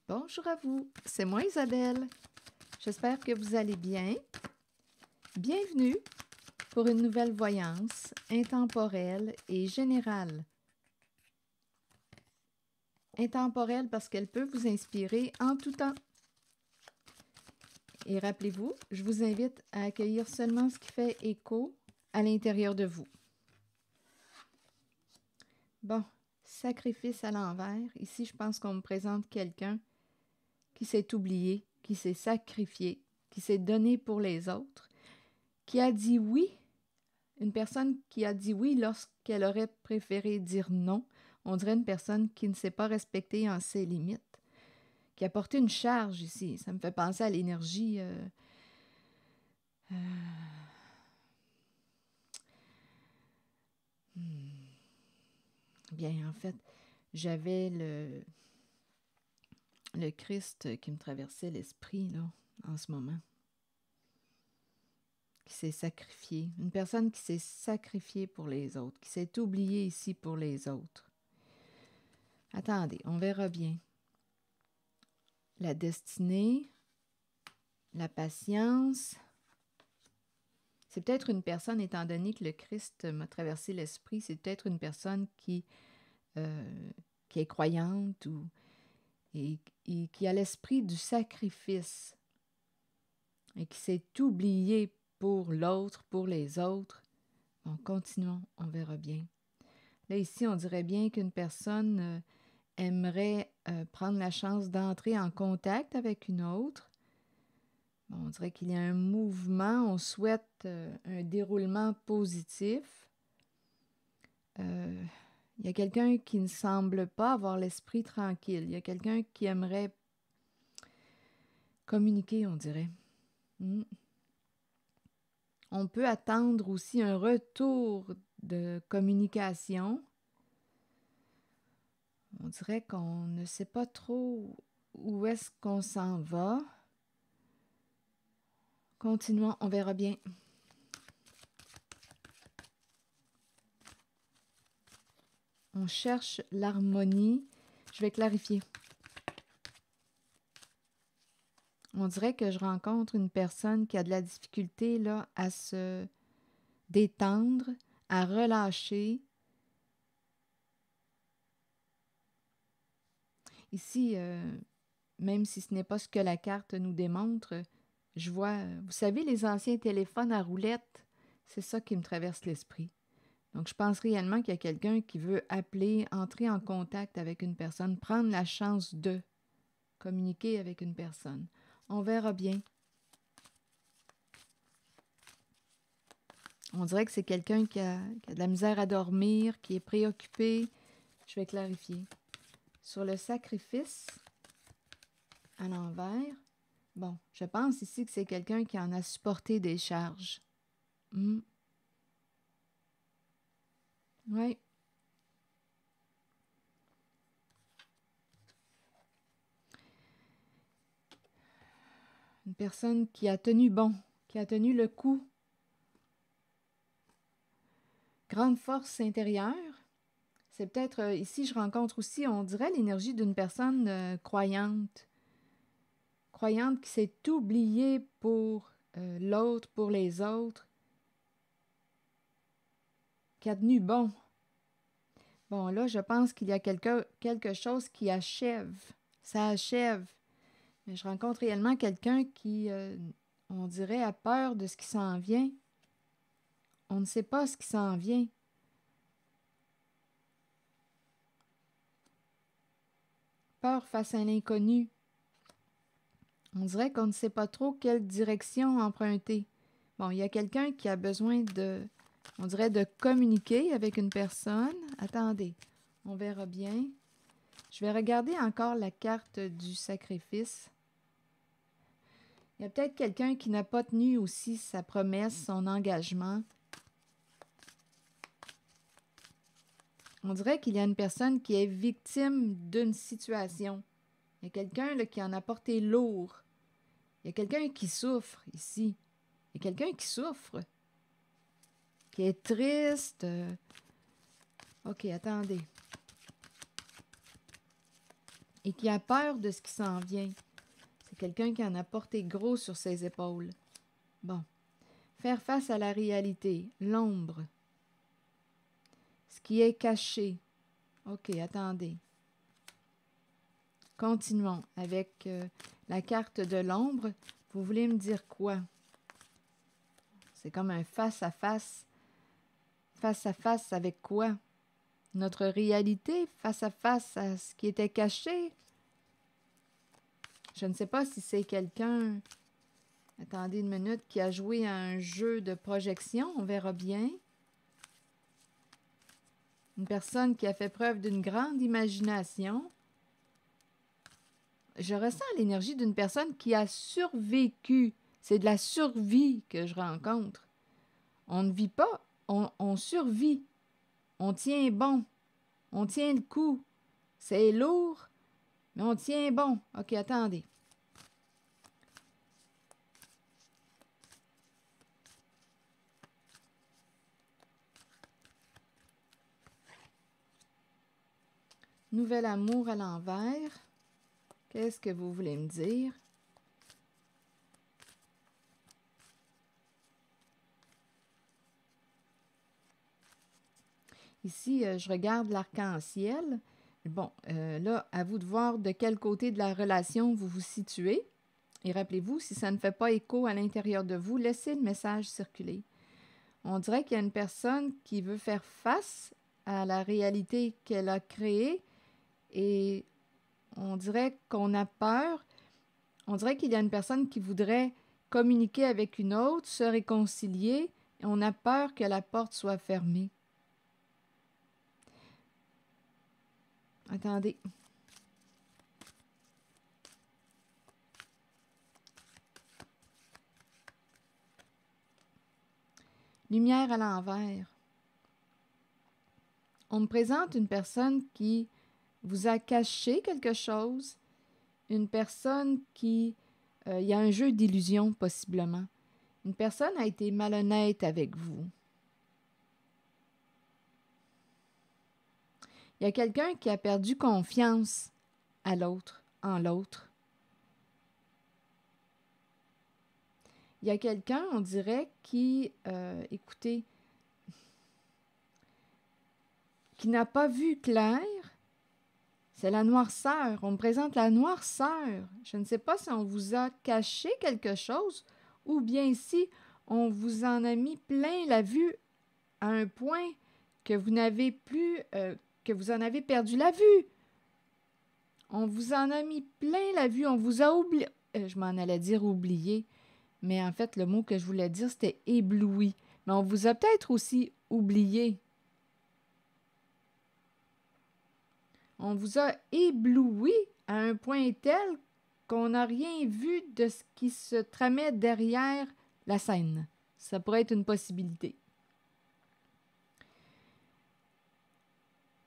Bonjour à vous, c'est moi Isabelle. J'espère que vous allez bien. Bienvenue pour une nouvelle voyance intemporelle et générale. Intemporelle parce qu'elle peut vous inspirer en tout temps. Et rappelez-vous, je vous invite à accueillir seulement ce qui fait écho à l'intérieur de vous. Bon, sacrifice à l'envers. Ici, je pense qu'on me présente quelqu'un qui s'est oublié, qui s'est sacrifié, qui s'est donné pour les autres, qui a dit oui. Une personne qui a dit oui lorsqu'elle aurait préféré dire non. On dirait une personne qui ne s'est pas respectée en ses limites, qui a porté une charge ici. Ça me fait penser à l'énergie. Bien, en fait, j'avais le Christ qui me traversait l'esprit là, en ce moment, qui s'est sacrifié. Une personne qui s'est sacrifiée pour les autres, qui s'est oubliée ici pour les autres. Attendez, on verra bien. La destinée, la patience. C'est peut-être une personne, étant donné que le Christ m'a traversé l'esprit, c'est peut-être une personne qui est croyante et qui a l'esprit du sacrifice et qui s'est oublié pour l'autre, pour les autres. Bon, continuons, on verra bien. Là, ici, on dirait bien qu'une personne aimerait prendre la chance d'entrer en contact avec une autre. Bon, on dirait qu'il y a un mouvement, on souhaite un déroulement positif. Il y a quelqu'un qui ne semble pas avoir l'esprit tranquille. Il y a quelqu'un qui aimerait communiquer, on dirait. On peut attendre aussi un retour de communication. On dirait qu'on ne sait pas trop où est-ce qu'on s'en va. Continuons, on verra bien. On cherche l'harmonie. Je vais clarifier. On dirait que je rencontre une personne qui a de la difficulté là, à se détendre, à relâcher. Ici, même si ce n'est pas ce que la carte nous démontre, je vois, vous savez, les anciens téléphones à roulettes, c'est ça qui me traverse l'esprit. Donc, je pense réellement qu'il y a quelqu'un qui veut appeler, entrer en contact avec une personne, prendre la chance de communiquer avec une personne. On verra bien. On dirait que c'est quelqu'un qui a de la misère à dormir, qui est préoccupé. Je vais clarifier. Sur le sacrifice, à l'envers, bon, je pense ici que c'est quelqu'un qui en a supporté des charges. Oui. Une personne qui a tenu bon, qui a tenu le coup. Grande force intérieure. C'est peut-être, ici, je rencontre aussi, on dirait, l'énergie d'une personne croyante. Croyante qui s'est oubliée pour l'autre, pour les autres. Qui a tenu bon. Bon, là, je pense qu'il y a quelque chose qui achève. Ça achève. Mais je rencontre réellement quelqu'un qui, on dirait, a peur de ce qui s'en vient. On ne sait pas ce qui s'en vient. Peur face à l'inconnu. On dirait qu'on ne sait pas trop quelle direction emprunter. Bon, il y a quelqu'un qui a besoin on dirait, de communiquer avec une personne. Attendez, on verra bien. Je vais regarder encore la carte du sacrifice. Il y a peut-être quelqu'un qui n'a pas tenu aussi sa promesse, son engagement. On dirait qu'il y a une personne qui est victime d'une situation. Il y a quelqu'un là, qui en a porté lourd. Il y a quelqu'un qui souffre ici. Il y a quelqu'un qui souffre, qui est triste. OK, attendez. et qui a peur de ce qui s'en vient. C'est quelqu'un qui en a porté gros sur ses épaules. Bon. Faire face à la réalité, l'ombre, ce qui est caché. OK, attendez. Continuons avec la carte de l'ombre. Vous voulez me dire quoi? C'est comme un face-à-face. Face-à-face avec quoi? Notre réalité, face-à-face à ce qui était caché. Je ne sais pas si c'est quelqu'un, attendez une minute, qui a joué à un jeu de projection. On verra bien. Une personne qui a fait preuve d'une grande imagination. Je ressens l'énergie d'une personne qui a survécu. C'est de la survie que je rencontre. On ne vit pas, on survit. On tient bon. On tient le coup. C'est lourd, mais on tient bon. OK, attendez. Nouvel amour à l'envers. Qu'est-ce que vous voulez me dire? Ici, je regarde l'arc-en-ciel. Bon, là, à vous de voir de quel côté de la relation vous vous situez. Et rappelez-vous, si ça ne fait pas écho à l'intérieur de vous, laissez le message circuler. On dirait qu'il y a une personne qui veut faire face à la réalité qu'elle a créée et on dirait qu'on a peur. On dirait qu'il y a une personne qui voudrait communiquer avec une autre, se réconcilier, et on a peur que la porte soit fermée. Attendez. Lumière à l'envers. On me présente une personne qui vous a caché quelque chose, une personne qui... il y a un jeu d'illusion possiblement. Une personne a été malhonnête avec vous. Il y a quelqu'un qui a perdu confiance à l'autre, en l'autre. Il y a quelqu'un, on dirait, qui, écoutez, qui n'a pas vu clair. C'est la noirceur. On me présente la noirceur. Je ne sais pas si on vous a caché quelque chose ou bien si on vous en a mis plein la vue à un point que vous n'avez plus, que vous en avez perdu la vue. On vous en a mis plein la vue. On vous a oublié. Je m'en allais dire oublié. Mais en fait, le mot que je voulais dire, c'était ébloui. Mais on vous a peut-être aussi oublié. On vous a ébloui à un point tel qu'on n'a rien vu de ce qui se tramait derrière la scène. Ça pourrait être une possibilité.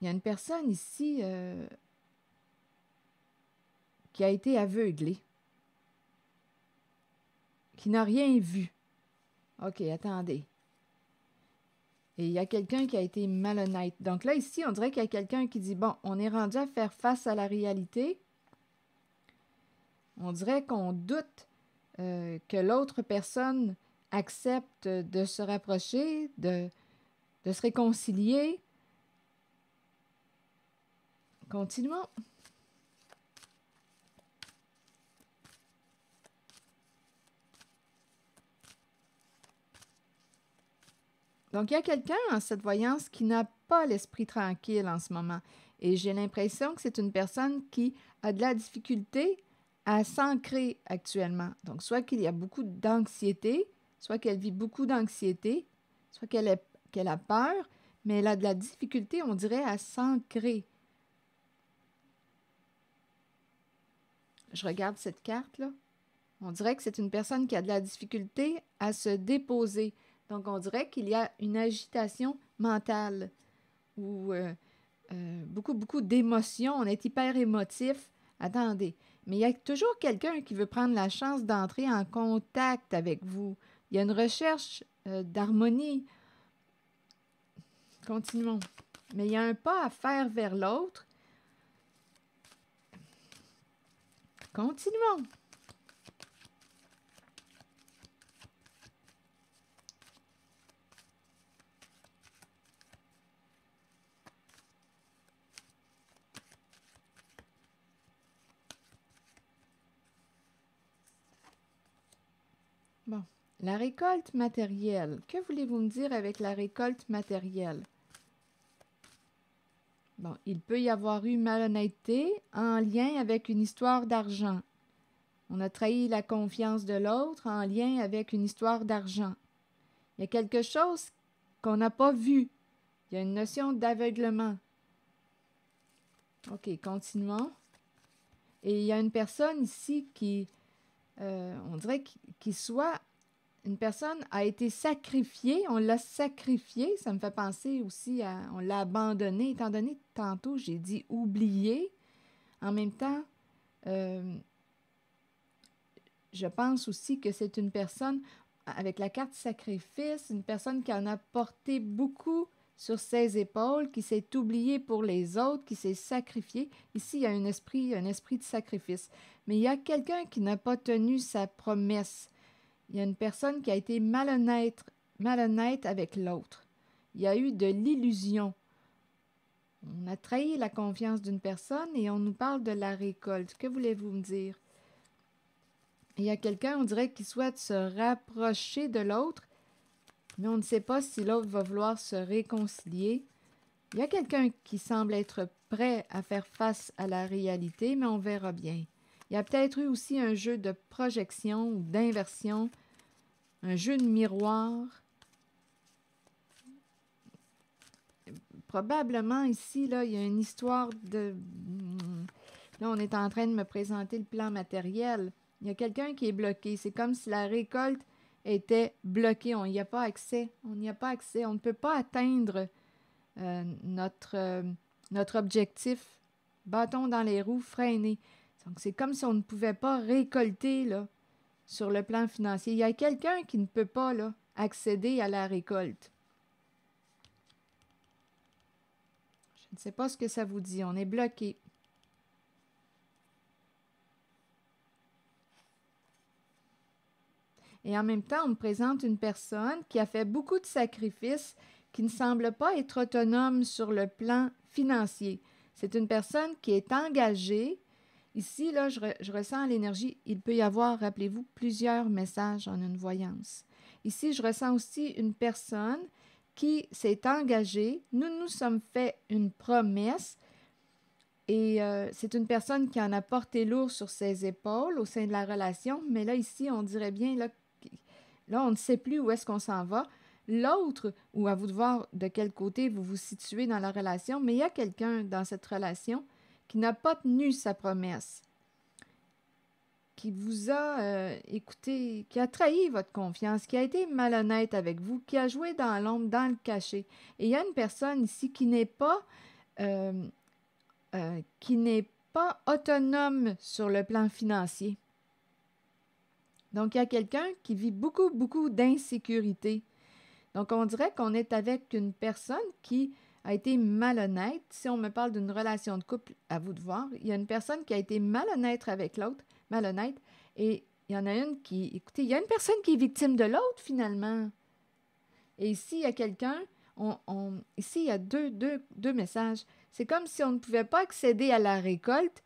Il y a une personne ici qui a été aveuglée, qui n'a rien vu. OK, attendez. Et il y a quelqu'un qui a été malhonnête. Donc là, ici, on dirait qu'il y a quelqu'un qui dit, bon, on est rendu à faire face à la réalité. On dirait qu'on doute que l'autre personne accepte de se rapprocher, de se réconcilier. Continuons. Donc, il y a quelqu'un en cette voyance qui n'a pas l'esprit tranquille en ce moment. Et j'ai l'impression que c'est une personne qui a de la difficulté à s'ancrer actuellement. Donc, soit qu'il y a beaucoup d'anxiété, soit qu'elle vit beaucoup d'anxiété, soit qu'elle a peur, mais elle a de la difficulté, on dirait, à s'ancrer. Je regarde cette carte-là. On dirait que c'est une personne qui a de la difficulté à se déposer. Donc, on dirait qu'il y a une agitation mentale ou beaucoup d'émotions. On est hyper émotif. Attendez, mais il y a toujours quelqu'un qui veut prendre la chance d'entrer en contact avec vous. Il y a une recherche d'harmonie. Continuons. Mais il y a un pas à faire vers l'autre. continuons. Bon, la récolte matérielle. Que voulez-vous me dire avec la récolte matérielle? Bon, il peut y avoir eu malhonnêteté en lien avec une histoire d'argent. On a trahi la confiance de l'autre en lien avec une histoire d'argent. Il y a quelque chose qu'on n'a pas vu. Il y a une notion d'aveuglement. OK, continuons. Et il y a une personne ici qui, on dirait qu'il soit, une personne a été sacrifiée, on l'a sacrifiée, ça me fait penser aussi à, on l'a abandonné, étant donné que tantôt j'ai dit oublié. En même temps, je pense aussi que c'est une personne, avec la carte sacrifice, une personne qui en a porté beaucoup sur ses épaules, qui s'est oubliée pour les autres, qui s'est sacrifiée. Ici, il y a un esprit de sacrifice. Mais il y a quelqu'un qui n'a pas tenu sa promesse. Il y a une personne qui a été malhonnête avec l'autre. Il y a eu de l'illusion. On a trahi la confiance d'une personne et on nous parle de la récolte. Que voulez-vous me dire? Il y a quelqu'un, on dirait, qui souhaite se rapprocher de l'autre, mais on ne sait pas si l'autre va vouloir se réconcilier. Il y a quelqu'un qui semble être prêt à faire face à la réalité, mais on verra bien. Il y a peut-être eu aussi un jeu de projection ou d'inversion, un jeu de miroir. Probablement ici, là, il y a une histoire de... Là, on est en train de me présenter le plan matériel. Il y a quelqu'un qui est bloqué. C'est comme si la récolte était bloquée. On n'y a pas accès. On n'y a pas accès. On ne peut pas atteindre notre objectif. Bâton dans les roues, freiné. Donc, c'est comme si on ne pouvait pas récolter là, sur le plan financier. Il y a quelqu'un qui ne peut pas là, accéder à la récolte. Je ne sais pas ce que ça vous dit. On est bloqué. Et en même temps, on me présente une personne qui a fait beaucoup de sacrifices, qui ne semble pas être autonome sur le plan financier. C'est une personne qui est engagée. Ici, là, je ressens l'énergie. Il peut y avoir, rappelez-vous, plusieurs messages en une voyance. Ici, je ressens aussi une personne qui s'est engagée. Nous nous sommes fait une promesse. Et c'est une personne qui en a porté lourd sur ses épaules au sein de la relation. Mais là, ici, on dirait bien là, là, on ne sait plus où est-ce qu'on s'en va. L'autre, ou à vous de voir de quel côté vous vous situez dans la relation, mais il y a quelqu'un dans cette relation qui n'a pas tenu sa promesse, qui vous a écouté, qui a trahi votre confiance, qui a été malhonnête avec vous, qui a joué dans l'ombre, dans le cachet. Et il y a une personne ici qui n'est pas autonome sur le plan financier. Donc, il y a quelqu'un qui vit beaucoup, beaucoup d'insécurité. Donc, on dirait qu'on est avec une personne qui a été malhonnête. Si on me parle d'une relation de couple, à vous de voir, il y a une personne qui a été malhonnête avec l'autre, malhonnête, et il y en a une qui, écoutez, il y a une personne qui est victime de l'autre, finalement. Et ici, il y a quelqu'un, ici, il y a deux messages. C'est comme si on ne pouvait pas accéder à la récolte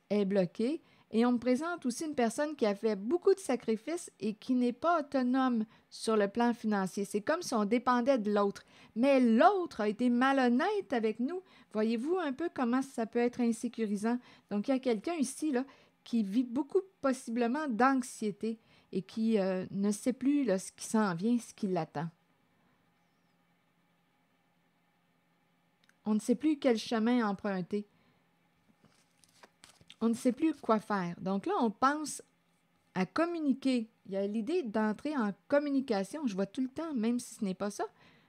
est bloquée, et on me présente aussi une personne qui a fait beaucoup de sacrifices et qui n'est pas autonome sur le plan financier. C'est comme si on dépendait de l'autre. Mais l'autre a été malhonnête avec nous. Voyez-vous un peu comment ça peut être insécurisant? Donc, il y a quelqu'un ici là, qui vit beaucoup possiblement d'anxiété et qui ne sait plus là, ce qui s'en vient, ce qui l'attend. On ne sait plus quel chemin emprunter. On ne sait plus quoi faire. Donc là, on pense à communiquer. Il y a l'idée d'entrer en communication. Je vois tout le temps, même si ce n'est pas ça,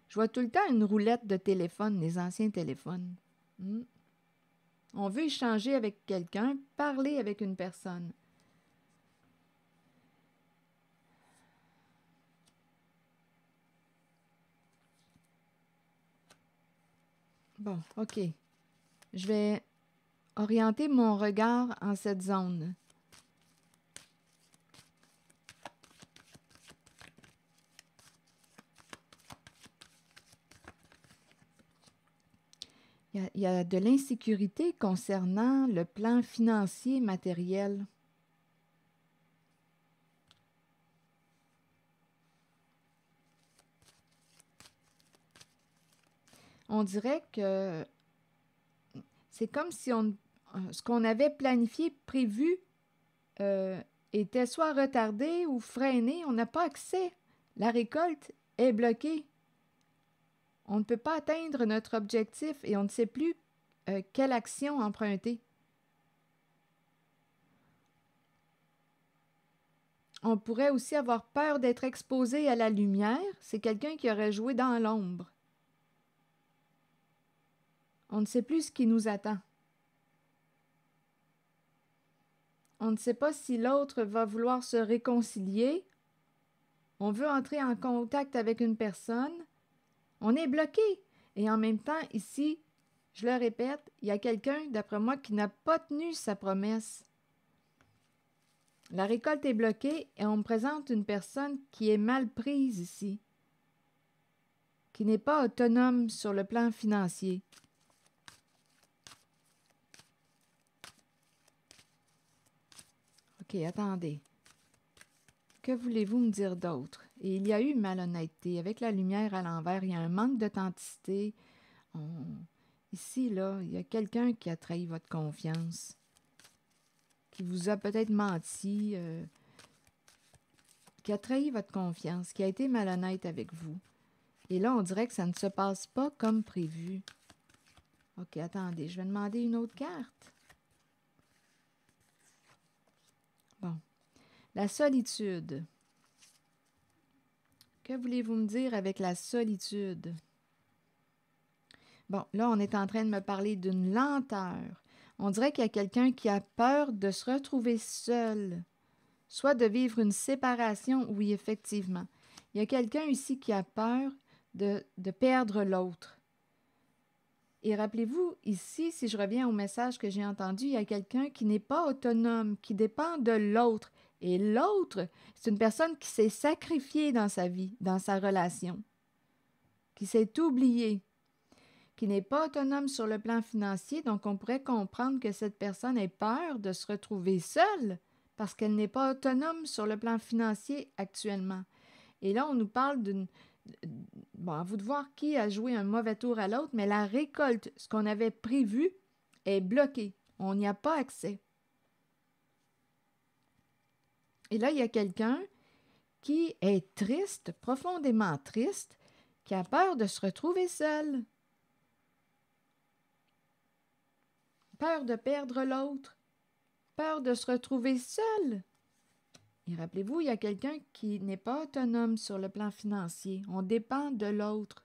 je vois tout le temps une roulette de téléphone, les anciens téléphones. On veut échanger avec quelqu'un, parler avec une personne. Bon, OK. Je vais orienter mon regard en cette zone. Il y a de l'insécurité concernant le plan financier matériel. On dirait que c'est comme si ce qu'on avait planifié, prévu, était soit retardé ou freiné. On n'a pas accès. La récolte est bloquée. On ne peut pas atteindre notre objectif et on ne sait plus quelle action emprunter. On pourrait aussi avoir peur d'être exposé à la lumière. C'est quelqu'un qui aurait joué dans l'ombre. On ne sait plus ce qui nous attend. On ne sait pas si l'autre va vouloir se réconcilier. On veut entrer en contact avec une personne. On est bloqué. Et en même temps, ici, je le répète, il y a quelqu'un, d'après moi, qui n'a pas tenu sa promesse. La récolte est bloquée et on me présente une personne qui est mal prise ici, qui n'est pas autonome sur le plan financier. OK, attendez. Que voulez-vous me dire d'autre? Et il y a eu malhonnêteté. Avec la lumière à l'envers, il y a un manque d'authenticité. Ici, là, il y a quelqu'un qui a trahi votre confiance, qui vous a peut-être menti, qui a trahi votre confiance, qui a été malhonnête avec vous. Et là, on dirait que ça ne se passe pas comme prévu. OK, attendez, je vais demander une autre carte. Bon. La solitude. Que voulez-vous me dire avec la solitude? Bon, là, on est en train de me parler d'une lenteur. On dirait qu'il y a quelqu'un qui a peur de se retrouver seul, soit de vivre une séparation, oui, effectivement. Il y a quelqu'un ici qui a peur de perdre l'autre. Et rappelez-vous, ici, si je reviens au message que j'ai entendu, il y a quelqu'un qui n'est pas autonome, qui dépend de l'autre. Et l'autre, c'est une personne qui s'est sacrifiée dans sa vie, dans sa relation, qui s'est oubliée, qui n'est pas autonome sur le plan financier. Donc, on pourrait comprendre que cette personne ait peur de se retrouver seule parce qu'elle n'est pas autonome sur le plan financier actuellement. Et là, on nous parle d'une... Bon, à vous de voir qui a joué un mauvais tour à l'autre, mais la récolte, ce qu'on avait prévu, est bloqué. On n'y a pas accès. Et là, il y a quelqu'un qui est triste, profondément triste, qui a peur de se retrouver seul. Peur de perdre l'autre. Peur de se retrouver seul. Et rappelez-vous, il y a quelqu'un qui n'est pas autonome sur le plan financier. On dépend de l'autre.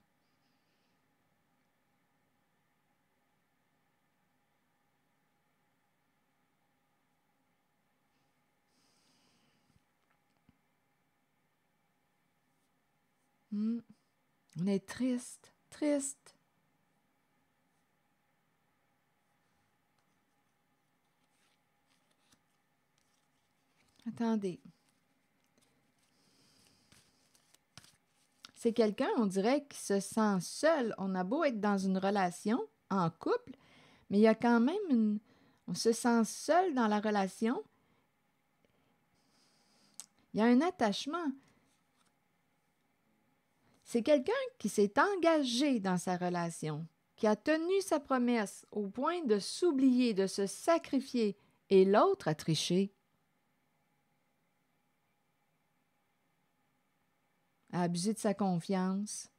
On est triste, triste. Attendez. C'est quelqu'un, on dirait, qui se sent seul. On a beau être dans une relation, en couple, mais il y a quand même on se sent seul dans la relation. Il y a un attachement. C'est quelqu'un qui s'est engagé dans sa relation, qui a tenu sa promesse au point de s'oublier, de se sacrifier, et l'autre a triché, a abusé de sa confiance.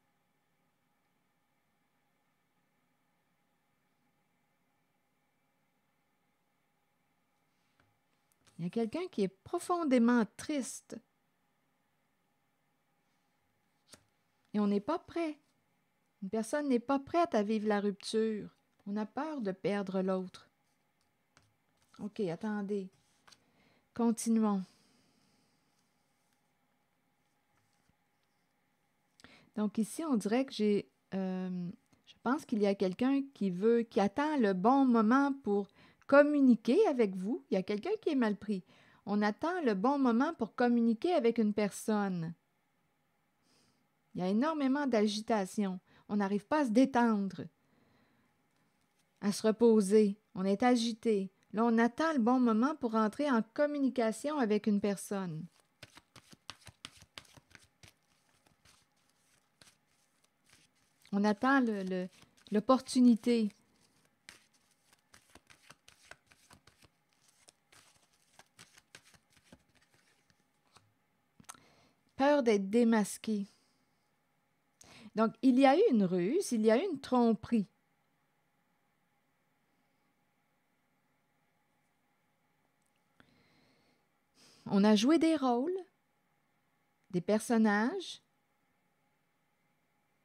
Il y a quelqu'un qui est profondément triste. Et on n'est pas prêt. Une personne n'est pas prête à vivre la rupture. On a peur de perdre l'autre. OK, attendez. Continuons. Donc ici, on dirait que je pense qu'il y a quelqu'un qui attend le bon moment pour communiquer avec vous. Il y a quelqu'un qui est mal pris. On attend le bon moment pour communiquer avec une personne. Il y a énormément d'agitation. On n'arrive pas à se détendre. à se reposer. On est agité. Là, on attend le bon moment pour entrer en communication avec une personne. On attend l'opportunité. Peur d'être démasqué. Donc, il y a eu une ruse, il y a eu une tromperie. On a joué des rôles, des personnages.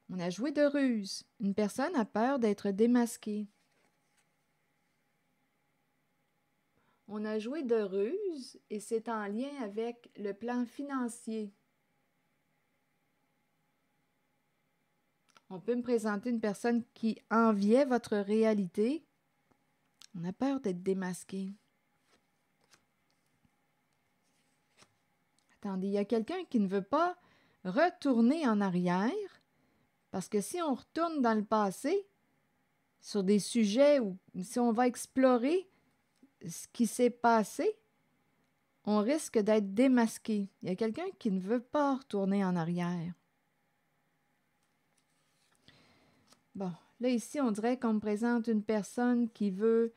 On a joué de ruse. Une personne a peur d'être démasquée. On a joué de ruse et c'est en lien avec le plan financier. On peut me présenter une personne qui enviait votre réalité. On a peur d'être démasqué. Attendez, il y a quelqu'un qui ne veut pas retourner en arrière parce que si on retourne dans le passé sur des sujets ou si on va explorer ce qui s'est passé, on risque d'être démasqué. Il y a quelqu'un qui ne veut pas retourner en arrière. Bon, là ici, on dirait qu'on me présente une personne qui veut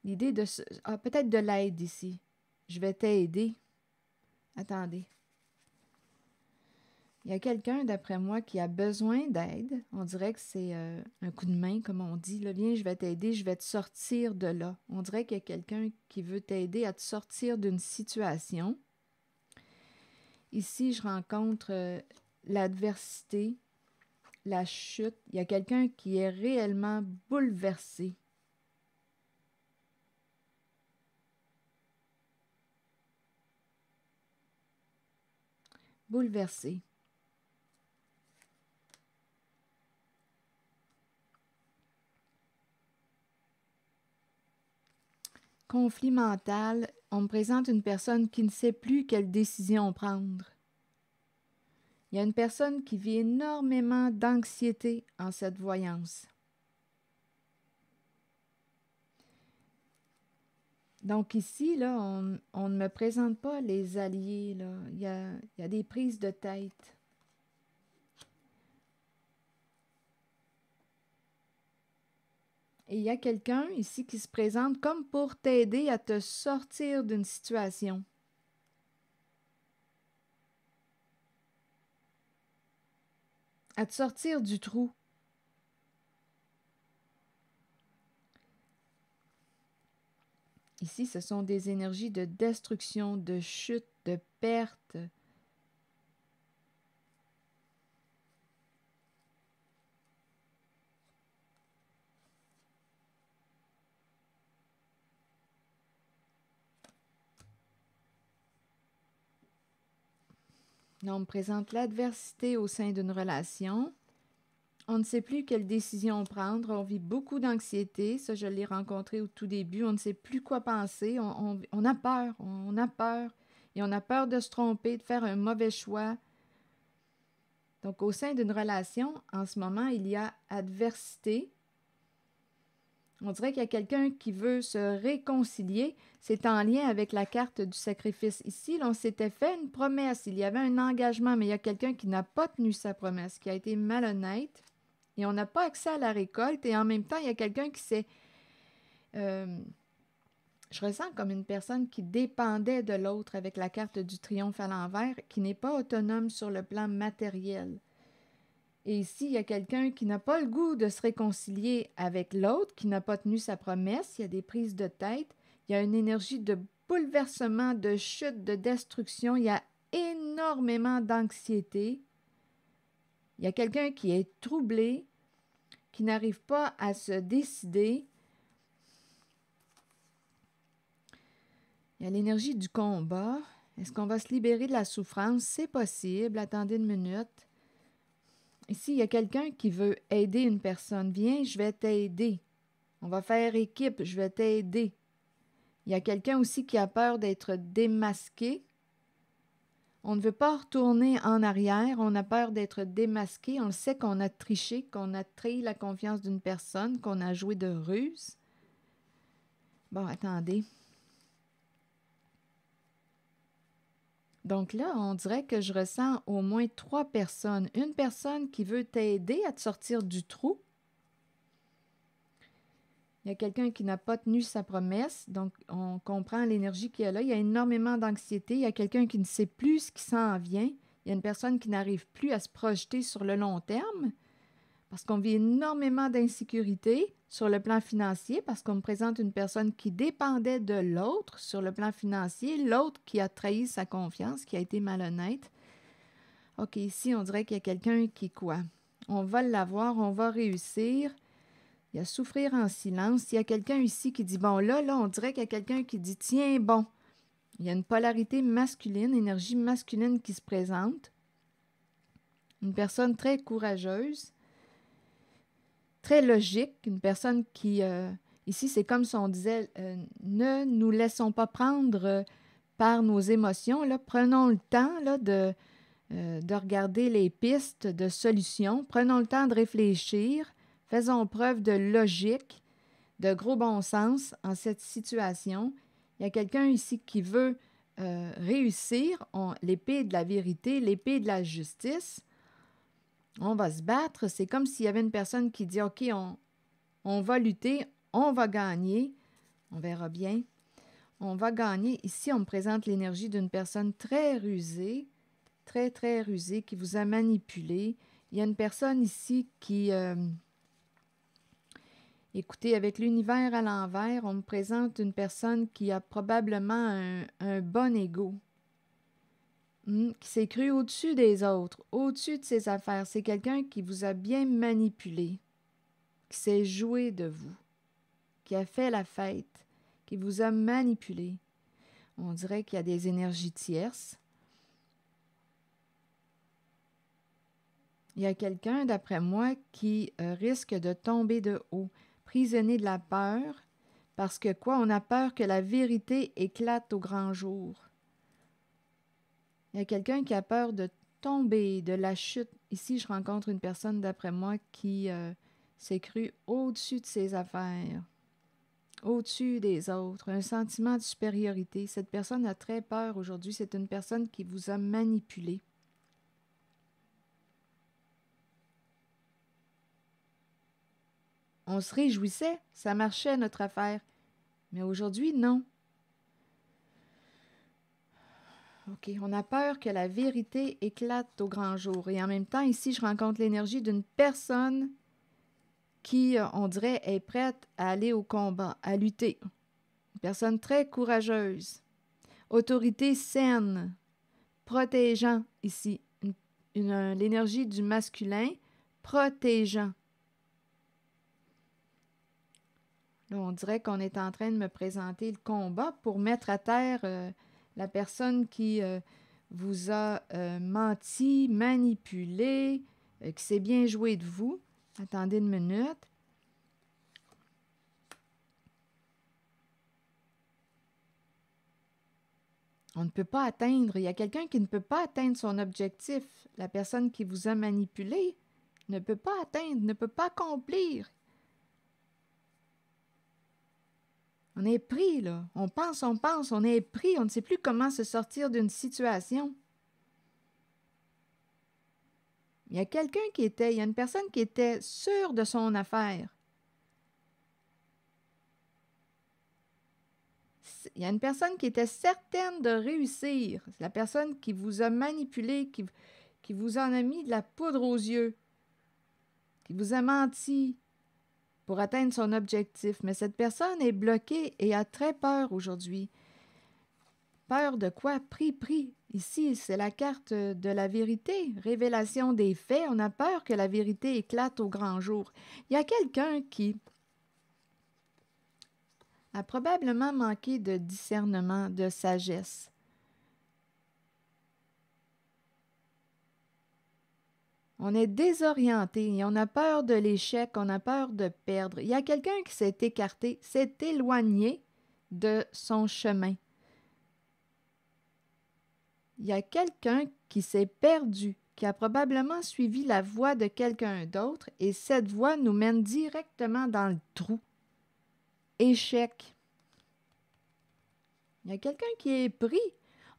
l'idée de... peut-être de l'aide ici. Je vais t'aider. Attendez. Il y a quelqu'un, d'après moi, qui a besoin d'aide. On dirait que c'est un coup de main, comme on dit. Là, viens, je vais t'aider, je vais te sortir de là. On dirait qu'il y a quelqu'un qui veut t'aider à te sortir d'une situation. Ici, je rencontre l'adversité, la chute. Il y a quelqu'un qui est réellement bouleversé. Bouleversé. Conflit mental, on me présente une personne qui ne sait plus quelle décision prendre. Il y a une personne qui vit énormément d'anxiété en cette voyance. Donc ici, là, on ne me présente pas les alliés. Là. Il y a des prises de tête. Et il y a quelqu'un ici qui se présente comme pour t'aider à te sortir d'une situation. À te sortir du trou. Ici, ce sont des énergies de destruction, de chute, de perte. Là, on me présente l'adversité au sein d'une relation. On ne sait plus quelle décision prendre. On vit beaucoup d'anxiété. Ça, je l'ai rencontré au tout début. On ne sait plus quoi penser. On a peur. On a peur. Et on a peur de se tromper, de faire un mauvais choix. Donc, au sein d'une relation, en ce moment, il y a adversité. On dirait qu'il y a quelqu'un qui veut se réconcilier. C'est en lien avec la carte du sacrifice. Ici, là, on s'était fait une promesse. Il y avait un engagement, mais il y a quelqu'un qui n'a pas tenu sa promesse, qui a été malhonnête. Et on n'a pas accès à la récolte. Et en même temps, il y a quelqu'un qui s'est... je ressens comme une personne qui dépendait de l'autre avec la carte du triomphe à l'envers, qui n'est pas autonome sur le plan matériel. Et ici, il y a quelqu'un qui n'a pas le goût de se réconcilier avec l'autre, qui n'a pas tenu sa promesse. Il y a des prises de tête. Il y a une énergie de bouleversement, de chute, de destruction. Il y a énormément d'anxiété. Il y a quelqu'un qui est troublé, qui n'arrive pas à se décider. Il y a l'énergie du combat. Est-ce qu'on va se libérer de la souffrance? C'est possible. Attendez une minute. Ici, il y a quelqu'un qui veut aider une personne. Viens, je vais t'aider. On va faire équipe, je vais t'aider. Il y a quelqu'un aussi qui a peur d'être démasqué. On ne veut pas retourner en arrière, on a peur d'être démasqué, on le sait qu'on a triché, qu'on a trahi la confiance d'une personne, qu'on a joué de ruse. Bon, attendez. Donc là, on dirait que je ressens au moins 3 personnes. Une personne qui veut t'aider à te sortir du trou. Il y a quelqu'un qui n'a pas tenu sa promesse, donc on comprend l'énergie qu'il y a là. Il y a énormément d'anxiété. Il y a quelqu'un qui ne sait plus ce qui s'en vient. Il y a une personne qui n'arrive plus à se projeter sur le long terme parce qu'on vit énormément d'insécurité sur le plan financier, parce qu'on me présente une personne qui dépendait de l'autre sur le plan financier, l'autre qui a trahi sa confiance, qui a été malhonnête. OK, ici, on dirait qu'il y a quelqu'un qui quoi? On va l'avoir, on va réussir. Il y a souffrir en silence. Il y a quelqu'un ici qui dit, bon, là, on dirait qu'il y a quelqu'un qui dit, tiens, bon. Il y a une polarité masculine, énergie masculine qui se présente. Une personne très courageuse, très logique, une personne qui, ici, c'est comme si on disait, ne nous laissons pas prendre par nos émotions. Là. Prenons le temps là, de regarder les pistes de solutions. Prenons le temps de réfléchir. Faisons preuve de logique, de gros bon sens en cette situation. Il y a quelqu'un ici qui veut réussir. L'épée de la vérité, l'épée de la justice. On va se battre. C'est comme s'il y avait une personne qui dit, OK, on va lutter, on va gagner. On verra bien. On va gagner. Ici, on me présente l'énergie d'une personne très rusée, très, très rusée, qui vous a manipulé. Il y a une personne ici qui... écoutez, avec l'univers à l'envers, on me présente une personne qui a probablement un bon ego, qui s'est cru au-dessus des autres, au-dessus de ses affaires. C'est quelqu'un qui vous a bien manipulé, qui s'est joué de vous, qui a fait la fête, qui vous a manipulé. On dirait qu'il y a des énergies tierces. Il y a quelqu'un, d'après moi, qui risque de tomber de haut, prisonnier de la peur, parce que quoi? On a peur que la vérité éclate au grand jour. Il y a quelqu'un qui a peur de tomber, de la chute. Ici, je rencontre une personne, d'après moi, qui s'est crue au-dessus de ses affaires, au-dessus des autres, un sentiment de supériorité. Cette personne a très peur aujourd'hui. C'est une personne qui vous a manipulé. On se réjouissait, ça marchait notre affaire. Mais aujourd'hui, non. OK, on a peur que la vérité éclate au grand jour. Et en même temps, ici, je rencontre l'énergie d'une personne qui, on dirait, est prête à aller au combat, à lutter. Une personne très courageuse. Autorité saine, protégeant ici. L'énergie du masculin, protégeant. Là, on dirait qu'on est en train de me présenter le combat pour mettre à terre la personne qui vous a menti, manipulé, qui s'est bien joué de vous. Attendez une minute. On ne peut pas atteindre. Il y a quelqu'un qui ne peut pas atteindre son objectif. La personne qui vous a manipulé ne peut pas atteindre, ne peut pas accomplir. On est pris, là. On pense, on est pris. On ne sait plus comment se sortir d'une situation. Il y a il y a une personne qui était sûre de son affaire. Il y a une personne qui était certaine de réussir. C'est la personne qui vous a manipulé, qui vous en a mis de la poudre aux yeux, qui vous a menti pour atteindre son objectif. Mais cette personne est bloquée et a très peur aujourd'hui. Peur de quoi? Pris. Ici, c'est la carte de la vérité, révélation des faits. On a peur que la vérité éclate au grand jour. Il y a quelqu'un qui a probablement manqué de discernement, de sagesse. On est désorienté et on a peur de l'échec, on a peur de perdre. Il y a quelqu'un qui s'est écarté, s'est éloigné de son chemin. il y a quelqu'un qui s'est perdu, qui a probablement suivi la voie de quelqu'un d'autre, et cette voie nous mène directement dans le trou. Échec. Il y a quelqu'un qui est pris.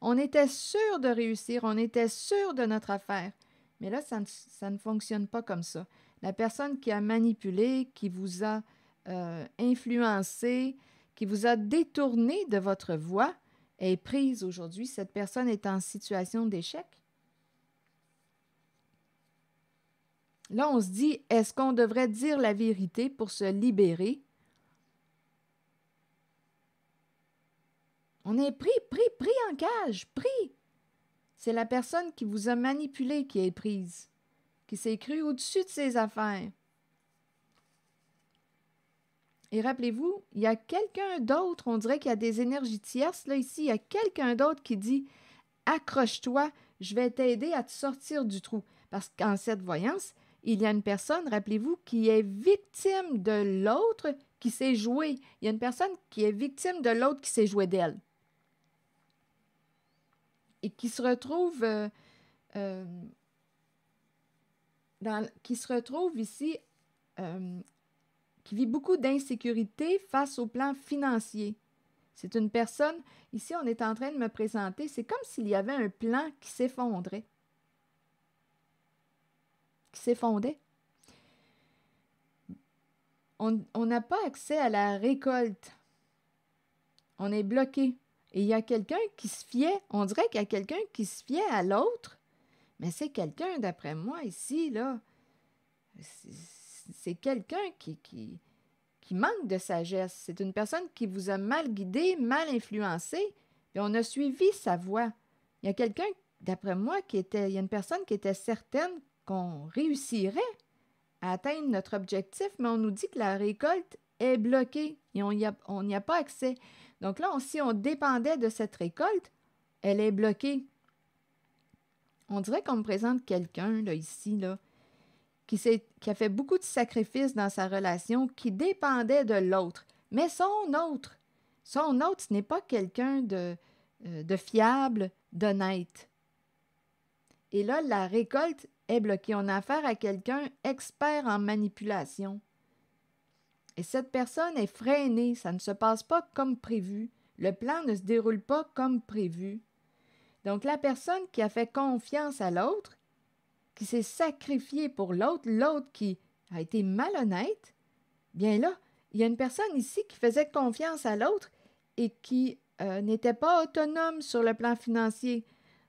On était sûr de réussir, on était sûr de notre affaire. Mais là, ça ne fonctionne pas comme ça. La personne qui a manipulé, qui vous a influencé, qui vous a détourné de votre voie, est prise aujourd'hui. Cette personne est en situation d'échec. Là, on se dit, est-ce qu'on devrait dire la vérité pour se libérer? On est pris en cage, pris. C'est la personne qui vous a manipulé qui est prise, qui s'est crue au-dessus de ses affaires. Et rappelez-vous, il y a quelqu'un d'autre, on dirait qu'il y a des énergies tierces, là, ici, il y a quelqu'un d'autre qui dit « Accroche-toi, je vais t'aider à te sortir du trou. » Parce qu'en cette voyance, il y a une personne, rappelez-vous, qui est victime de l'autre qui s'est joué. Il y a une personne qui est victime de l'autre qui s'est joué d'elle. Et qui se retrouve ici, qui vit beaucoup d'insécurité face au plan financier. C'est une personne, ici on est en train de me présenter, c'est comme s'il y avait un plan qui s'effondrait. Qui s'effondrait. On n'a pas accès à la récolte. On est bloqué. Et il y a quelqu'un qui se fiait, on dirait qu'il y a quelqu'un qui se fiait à l'autre, mais c'est quelqu'un, d'après moi, ici, là, c'est quelqu'un qui manque de sagesse. C'est une personne qui vous a mal guidé, mal influencé, et on a suivi sa voie. Il y a quelqu'un, d'après moi, il y a une personne qui était certaine qu'on réussirait à atteindre notre objectif, mais on nous dit que la récolte est bloquée et on n'y a pas accès. Donc là, si on dépendait de cette récolte, elle est bloquée. On dirait qu'on me présente quelqu'un, là, ici, là, qui a fait beaucoup de sacrifices dans sa relation, qui dépendait de l'autre. Mais son autre, ce n'est pas quelqu'un de fiable, d'honnête. Et là, la récolte est bloquée. On a affaire à quelqu'un expert en manipulation. Et cette personne est freinée, ça ne se passe pas comme prévu. Le plan ne se déroule pas comme prévu. Donc, la personne qui a fait confiance à l'autre, qui s'est sacrifiée pour l'autre, l'autre qui a été malhonnête, bien là, il y a une personne ici qui faisait confiance à l'autre et qui n'était pas autonome sur le plan financier.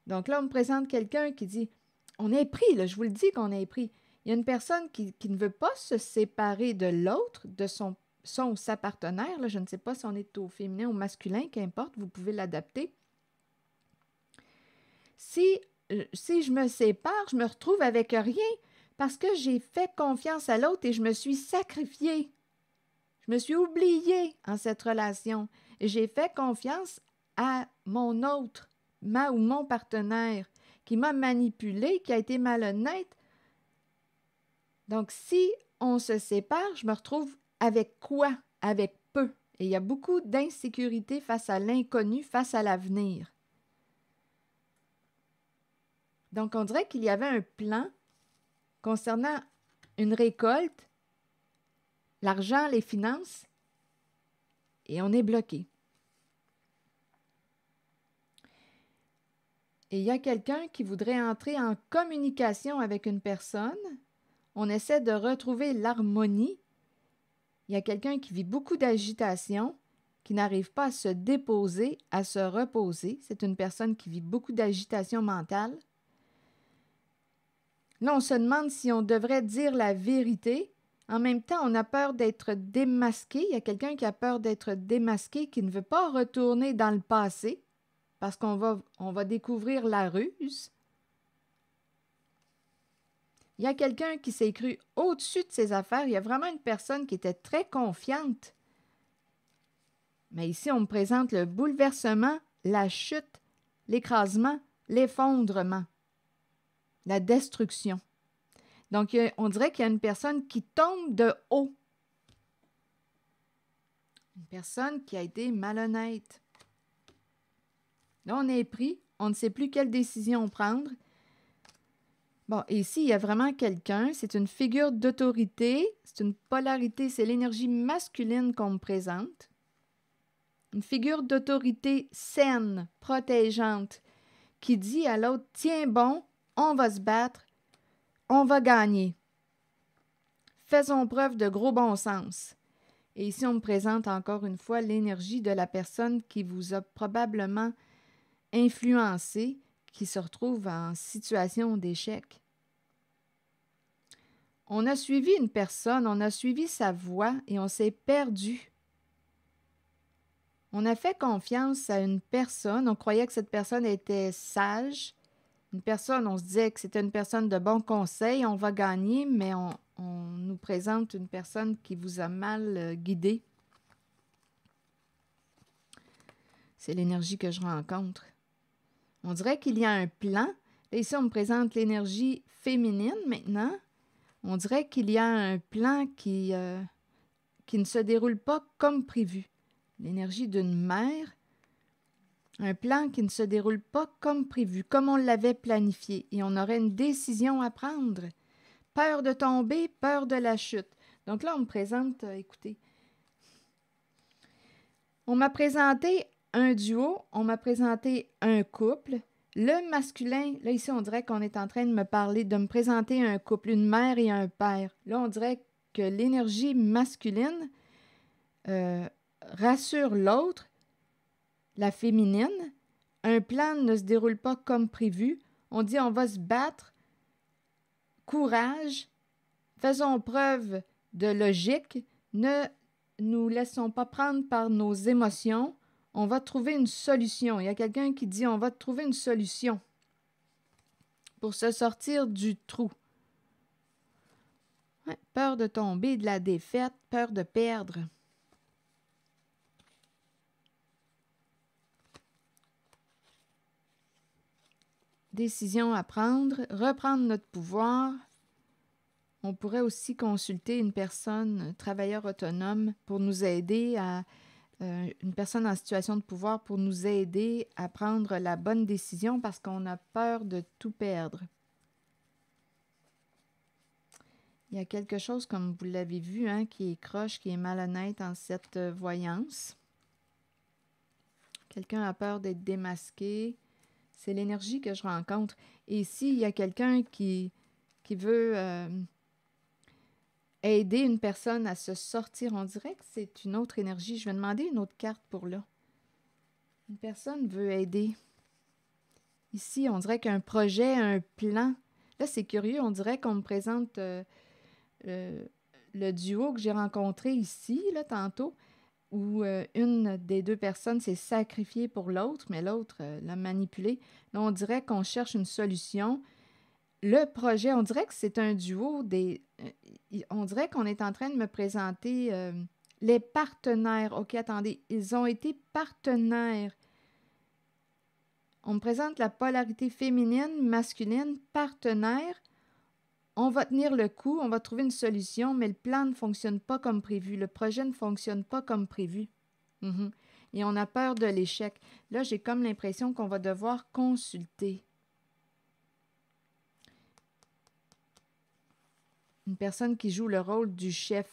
Donc là, on me présente quelqu'un qui dit « On est pris, là, je vous le dis qu'on est pris. » Il y a une personne qui ne veut pas se séparer de l'autre, de son ou sa partenaire. Là, je ne sais pas si on est au féminin ou au masculin, qu'importe, vous pouvez l'adapter. Si je me sépare, je me retrouve avec rien parce que j'ai fait confiance à l'autre et je me suis sacrifiée. Je me suis oubliée en cette relation. Et j'ai fait confiance à mon autre, ou mon partenaire, qui m'a manipulée, qui a été malhonnête. Donc, si on se sépare, je me retrouve avec quoi? Avec peu. Et il y a beaucoup d'insécurité face à l'inconnu, face à l'avenir. Donc, on dirait qu'il y avait un plan concernant une récolte, l'argent, les finances, et on est bloqué. Et il y a quelqu'un qui voudrait entrer en communication avec une personne. On essaie de retrouver l'harmonie. Il y a quelqu'un qui vit beaucoup d'agitation, qui n'arrive pas à se déposer, à se reposer. C'est une personne qui vit beaucoup d'agitation mentale. Là, on se demande si on devrait dire la vérité. En même temps, on a peur d'être démasqué. Il y a quelqu'un qui a peur d'être démasqué, qui ne veut pas retourner dans le passé, parce qu'on va découvrir la ruse. Il y a quelqu'un qui s'est cru au-dessus de ses affaires. Il y a vraiment une personne qui était très confiante. Mais ici, on me présente le bouleversement, la chute, l'écrasement, l'effondrement, la destruction. Donc, on dirait qu'il y a une personne qui tombe de haut. Une personne qui a été malhonnête. Là, on est pris, on ne sait plus quelle décision prendre. Bon, et ici, il y a vraiment quelqu'un, c'est une figure d'autorité, c'est une polarité, c'est l'énergie masculine qu'on me présente. Une figure d'autorité saine, protégeante, qui dit à l'autre, tiens bon, on va se battre, on va gagner. Faisons preuve de gros bon sens. Et ici, on me présente encore une fois l'énergie de la personne qui vous a probablement influencé, qui se retrouve en situation d'échec. On a suivi une personne, on a suivi sa voie et on s'est perdu. On a fait confiance à une personne, on croyait que cette personne était sage. Une personne, on se disait que c'était une personne de bon conseil, on va gagner, mais on nous présente une personne qui vous a mal guidé. C'est l'énergie que je rencontre. On dirait qu'il y a un plan. Là, ici, on me présente l'énergie féminine maintenant. On dirait qu'il y a un plan qui ne se déroule pas comme prévu. L'énergie d'une mère, un plan qui ne se déroule pas comme prévu, comme on l'avait planifié. Et on aurait une décision à prendre. Peur de tomber, peur de la chute. Donc là, on me présente, écoutez, on m'a présenté un duo, on m'a présenté un couple. Le masculin, là ici, on dirait qu'on est en train de me présenter un couple, une mère et un père. Là, on dirait que l'énergie masculine rassure l'autre, la féminine. Un plan ne se déroule pas comme prévu. On dit on va se battre. Courage. Faisons preuve de logique. Ne nous laissons pas prendre par nos émotions. On va trouver une solution. Il y a quelqu'un qui dit on va trouver une solution pour se sortir du trou. Ouais, peur de tomber, de la défaite, peur de perdre. Décision à prendre, reprendre notre pouvoir. On pourrait aussi consulter une personne, un travailleur autonome, pour nous aider à une personne en situation de pouvoir pour nous aider à prendre la bonne décision parce qu'on a peur de tout perdre. Il y a quelque chose, comme vous l'avez vu, hein, qui est croche, qui est malhonnête en cette voyance. Quelqu'un a peur d'être démasqué. C'est l'énergie que je rencontre. Et ici, il y a quelqu'un qui veut aider une personne à se sortir. On dirait que c'est une autre énergie. Je vais demander une autre carte pour là. Une personne veut aider. Ici, on dirait qu'un projet, un plan. Là, c'est curieux. On dirait qu'on me présente le duo que j'ai rencontré ici, là, tantôt, où une des deux personnes s'est sacrifiée pour l'autre, mais l'autre l'a manipulée. Là, on dirait qu'on cherche une solution. Le projet, on dirait que c'est un duo des... on dirait qu'on est en train de me présenter les partenaires. OK, attendez, ils ont été partenaires. On me présente la polarité féminine, masculine, partenaire. On va tenir le coup, on va trouver une solution, mais le plan ne fonctionne pas comme prévu. Le projet ne fonctionne pas comme prévu. Et on a peur de l'échec. Là, j'ai comme l'impression qu'on va devoir consulter. Une personne qui joue le rôle du chef.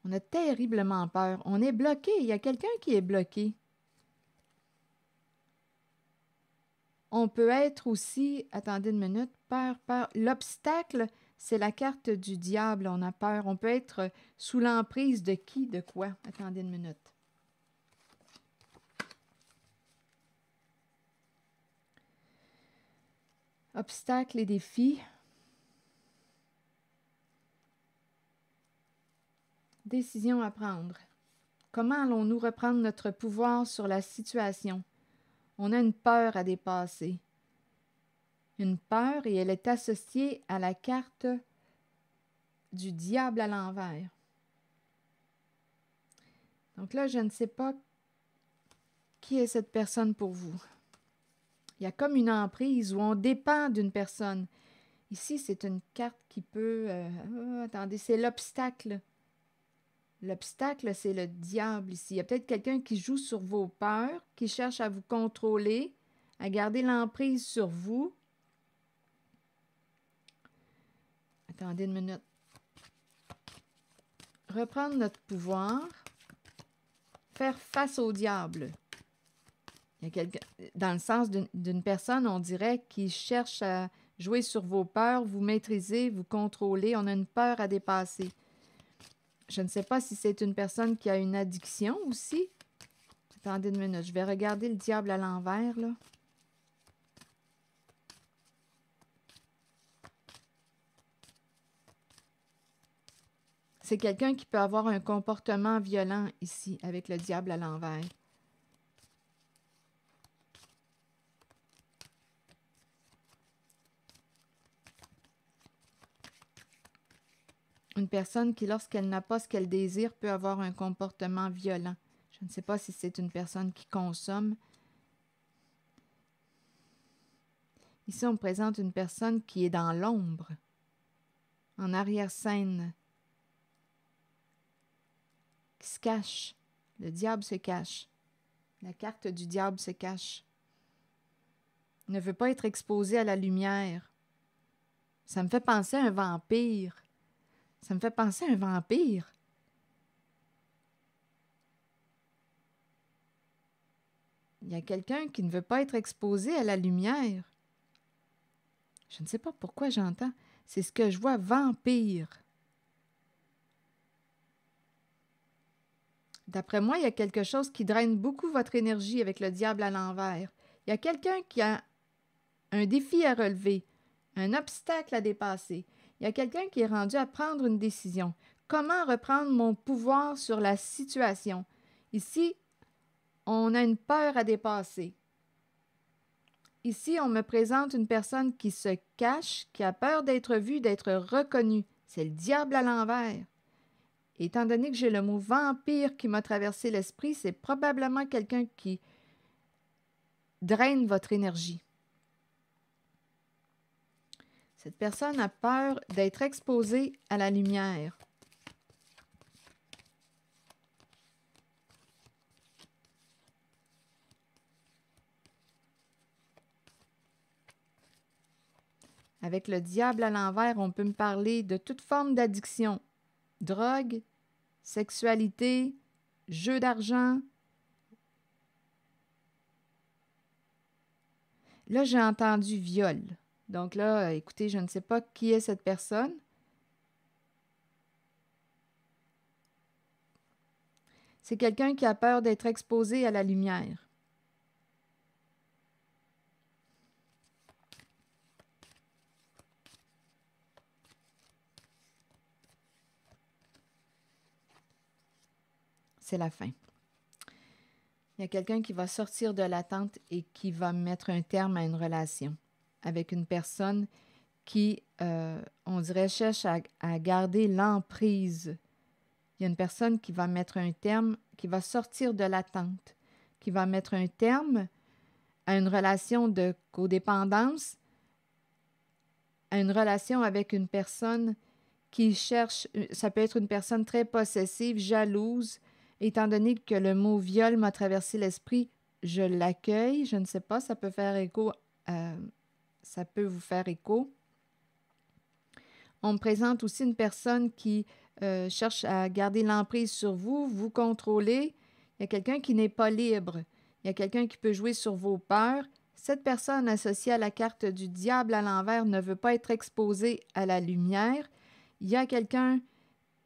On a terriblement peur. On est bloqué. Il y a quelqu'un qui est bloqué. On peut être aussi, attendez une minute, peur. L'obstacle, c'est la carte du diable. On a peur. On peut être sous l'emprise de qui, de quoi? Attendez une minute. Obstacles et défis. Décision à prendre. Comment allons-nous reprendre notre pouvoir sur la situation? On a une peur à dépasser. Une peur et elle est associée à la carte du diable à l'envers. Donc là, je ne sais pas qui est cette personne pour vous. Il y a comme une emprise où on dépend d'une personne. Ici, c'est une carte qui peut... attendez, c'est l'obstacle. L'obstacle, c'est le diable ici. Il y a peut-être quelqu'un qui joue sur vos peurs, qui cherche à vous contrôler, à garder l'emprise sur vous. Attendez une minute. Reprendre notre pouvoir. Faire face au diable. Il y a quelqu'un, dans le sens d'une personne, on dirait, qui cherche à jouer sur vos peurs, vous maîtriser, vous contrôler. On a une peur à dépasser. Je ne sais pas si c'est une personne qui a une addiction aussi. Attendez une minute, je vais regarder le diable à l'envers, là. C'est quelqu'un qui peut avoir un comportement violent ici, avec le diable à l'envers. Une personne qui, lorsqu'elle n'a pas ce qu'elle désire, peut avoir un comportement violent. Je ne sais pas si c'est une personne qui consomme. Ici, on me présente une personne qui est dans l'ombre, en arrière-scène, qui se cache. Le diable se cache. La carte du diable se cache. Il ne veut pas être exposé à la lumière. Ça me fait penser à un vampire. Ça me fait penser à un vampire. Il y a quelqu'un qui ne veut pas être exposé à la lumière. Je ne sais pas pourquoi j'entends. C'est ce que je vois, vampire. D'après moi, il y a quelque chose qui draine beaucoup votre énergie avec le diable à l'envers. Il y a quelqu'un qui a un défi à relever, un obstacle à dépasser. Il y a quelqu'un qui est rendu à prendre une décision. Comment reprendre mon pouvoir sur la situation? Ici, on a une peur à dépasser. Ici, on me présente une personne qui se cache, qui a peur d'être vue, d'être reconnue. C'est le diable à l'envers. Étant donné que j'ai le mot vampire qui m'a traversé l'esprit, c'est probablement quelqu'un qui draine votre énergie. Cette personne a peur d'être exposée à la lumière. Avec le diable à l'envers, on peut me parler de toute forme d'addiction. Drogue, sexualité, jeu d'argent. Là, j'ai entendu viol. Donc là, écoutez, je ne sais pas qui est cette personne. C'est quelqu'un qui a peur d'être exposé à la lumière. C'est la fin. Il y a quelqu'un qui va sortir de l'attente et qui va mettre un terme à une relation avec une personne qui, on dirait, cherche à garder l'emprise. Il y a une personne qui va mettre un terme, qui va sortir de l'attente, qui va mettre un terme à une relation de codépendance, à une relation avec une personne qui cherche, ça peut être une personne très possessive, jalouse. Étant donné que le mot viol m'a traversé l'esprit, je l'accueille. Je ne sais pas, ça peut faire écho, ça peut vous faire écho. On me présente aussi une personne qui cherche à garder l'emprise sur vous, vous contrôler. Il y a quelqu'un qui n'est pas libre. Il y a quelqu'un qui peut jouer sur vos peurs. Cette personne associée à la carte du diable à l'envers ne veut pas être exposée à la lumière. Il y a quelqu'un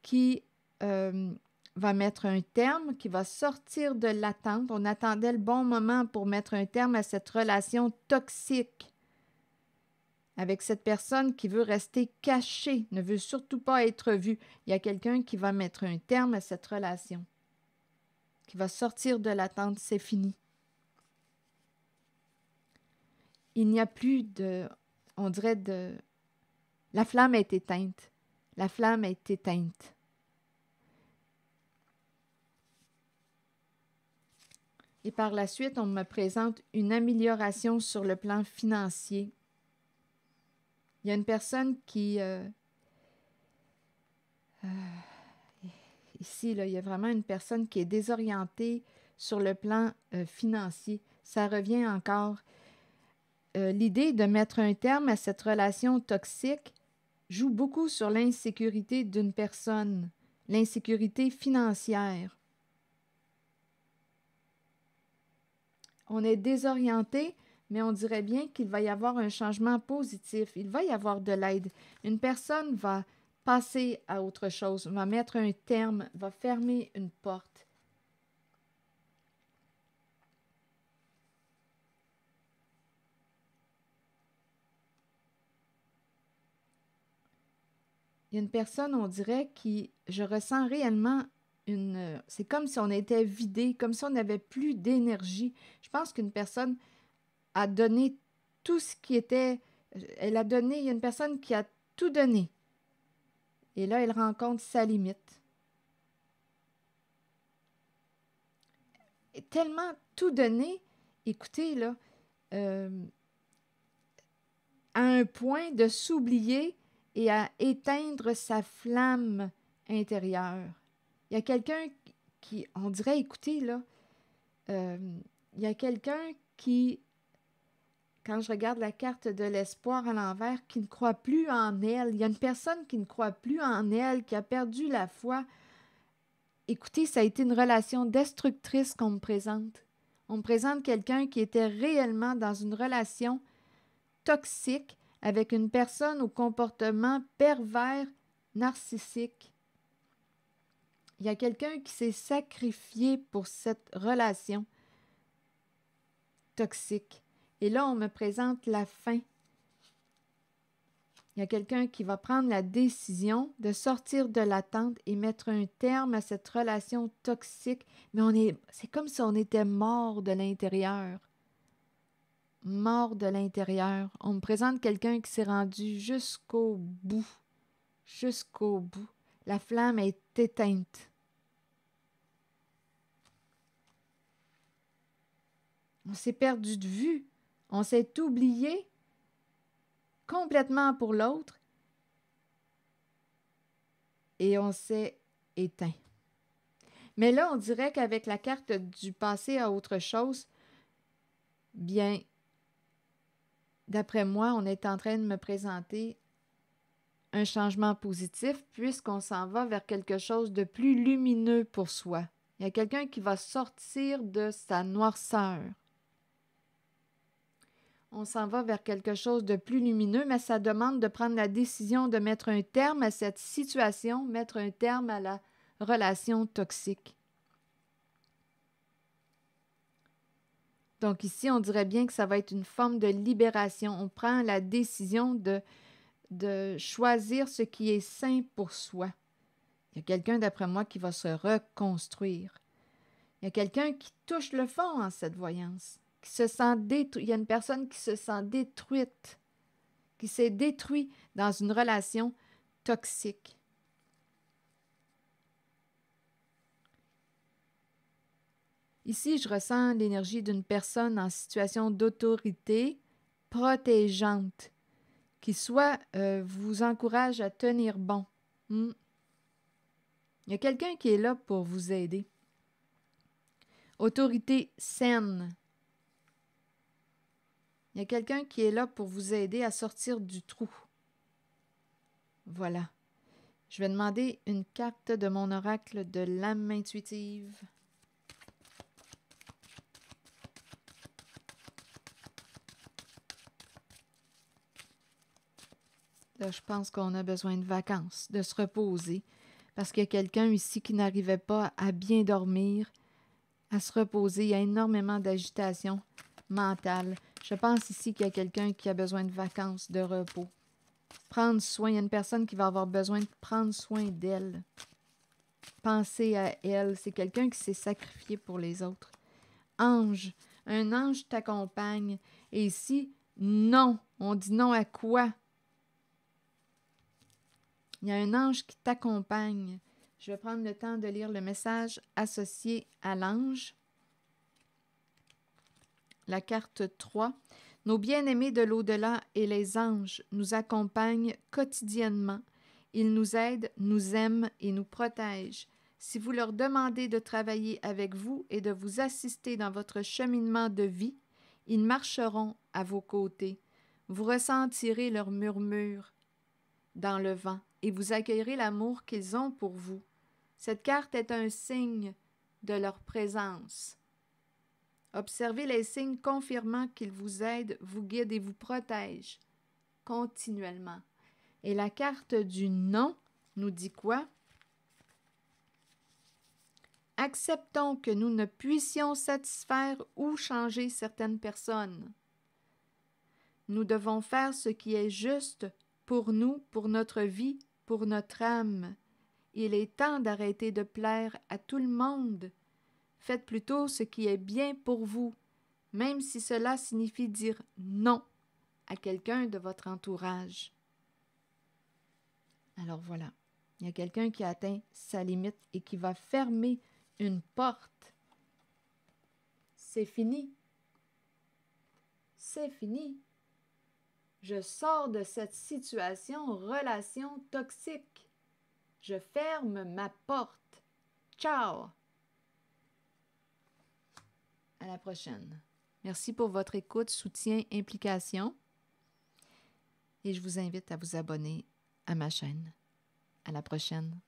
qui va mettre un terme, qui va sortir de l'attente. On attendait le bon moment pour mettre un terme à cette relation toxique avec cette personne qui veut rester cachée, ne veut surtout pas être vue. Il y a quelqu'un qui va mettre un terme à cette relation, qui va sortir de l'attente. C'est fini. Il n'y a plus de, on dirait de, la flamme est éteinte. La flamme est éteinte. Et par la suite, on me présente une amélioration sur le plan financier. Il y a une personne qui ici, là, il y a vraiment une personne qui est désorientée sur le plan financier. Ça revient encore. L'idée de mettre un terme à cette relation toxique joue beaucoup sur l'insécurité d'une personne, l'insécurité financière. On est désorienté, mais on dirait bien qu'il va y avoir un changement positif. Il va y avoir de l'aide. Une personne va passer à autre chose, va mettre un terme, va fermer une porte. Il y a une personne, on dirait, je ressens réellement c'est comme si on était vidé, comme si on n'avait plus d'énergie. Je pense qu'une personne a donné tout ce qui était, elle a donné, il y a une personne qui a tout donné. Et là, elle rencontre sa limite. Et tellement tout donné, écoutez, là, à un point de s'oublier et à éteindre sa flamme intérieure. Il y a quelqu'un qui, on dirait, écoutez, là, il y a quelqu'un qui, quand je regarde la carte de l'espoir à l'envers, qui ne croit plus en elle. Il y a une personne qui ne croit plus en elle, qui a perdu la foi. Écoutez, ça a été une relation destructrice qu'on me présente. On me présente quelqu'un qui était réellement dans une relation toxique avec une personne au comportement pervers, narcissique. Il y a quelqu'un qui s'est sacrifié pour cette relation toxique. Et là, on me présente la fin. Il y a quelqu'un qui va prendre la décision de sortir de l'attente et mettre un terme à cette relation toxique. Mais c'est comme si on était mort de l'intérieur. Mort de l'intérieur. On me présente quelqu'un qui s'est rendu jusqu'au bout. Jusqu'au bout. La flamme est éteinte. On s'est perdu de vue. On s'est oublié complètement pour l'autre et on s'est éteint. Mais là, on dirait qu'avec la carte du passé à autre chose, bien, d'après moi, on est en train de me présenter un changement positif puisqu'on s'en va vers quelque chose de plus lumineux pour soi. Il y a quelqu'un qui va sortir de sa noirceur. On s'en va vers quelque chose de plus lumineux, mais ça demande de prendre la décision de mettre un terme à cette situation, mettre un terme à la relation toxique. Donc ici, on dirait bien que ça va être une forme de libération. On prend la décision de choisir ce qui est sain pour soi. Il y a quelqu'un, d'après moi, qui va se reconstruire. Il y a quelqu'un qui touche le fond en cette voyance, qui se sent détruit. Il y a une personne qui se sent détruite, qui s'est détruite dans une relation toxique. Ici, je ressens l'énergie d'une personne en situation d'autorité protégeante, qui soit vous encourage à tenir bon. Il y a quelqu'un qui est là pour vous aider. Autorité saine. Il y a quelqu'un qui est là pour vous aider à sortir du trou. Voilà. Je vais demander une carte de mon oracle de l'âme intuitive. Là, je pense qu'on a besoin de vacances, de se reposer, parce qu'il y a quelqu'un ici qui n'arrivait pas à bien dormir, à se reposer. Il y a énormément d'agitation mentale. Je pense ici qu'il y a quelqu'un qui a besoin de vacances, de repos. Prendre soin, il y a une personne qui va avoir besoin de prendre soin d'elle. Penser à elle, c'est quelqu'un qui s'est sacrifié pour les autres. Ange, un ange t'accompagne. Et ici, non. On dit non à quoi? Il y a un ange qui t'accompagne. Je vais prendre le temps de lire le message associé à l'ange. La carte 3. Nos bien-aimés de l'au-delà et les anges nous accompagnent quotidiennement. Ils nous aident, nous aiment et nous protègent. Si vous leur demandez de travailler avec vous et de vous assister dans votre cheminement de vie, ils marcheront à vos côtés. Vous ressentirez leurs murmures dans le vent et vous accueillerez l'amour qu'ils ont pour vous. Cette carte est un signe de leur présence. Observez les signes confirmant qu'ils vous aident, vous guident et vous protègent continuellement. Et la carte du non nous dit quoi? Acceptons que nous ne puissions satisfaire ou changer certaines personnes. Nous devons faire ce qui est juste pour nous, pour notre vie, pour notre âme. Il est temps d'arrêter de plaire à tout le monde. Faites plutôt ce qui est bien pour vous, même si cela signifie dire non à quelqu'un de votre entourage. Alors voilà, il y a quelqu'un qui a atteint sa limite et qui va fermer une porte. C'est fini. C'est fini. Je sors de cette relation toxique. Je ferme ma porte. Ciao! À la prochaine. Merci pour votre écoute, soutien, implication. Et je vous invite à vous abonner à ma chaîne. À la prochaine.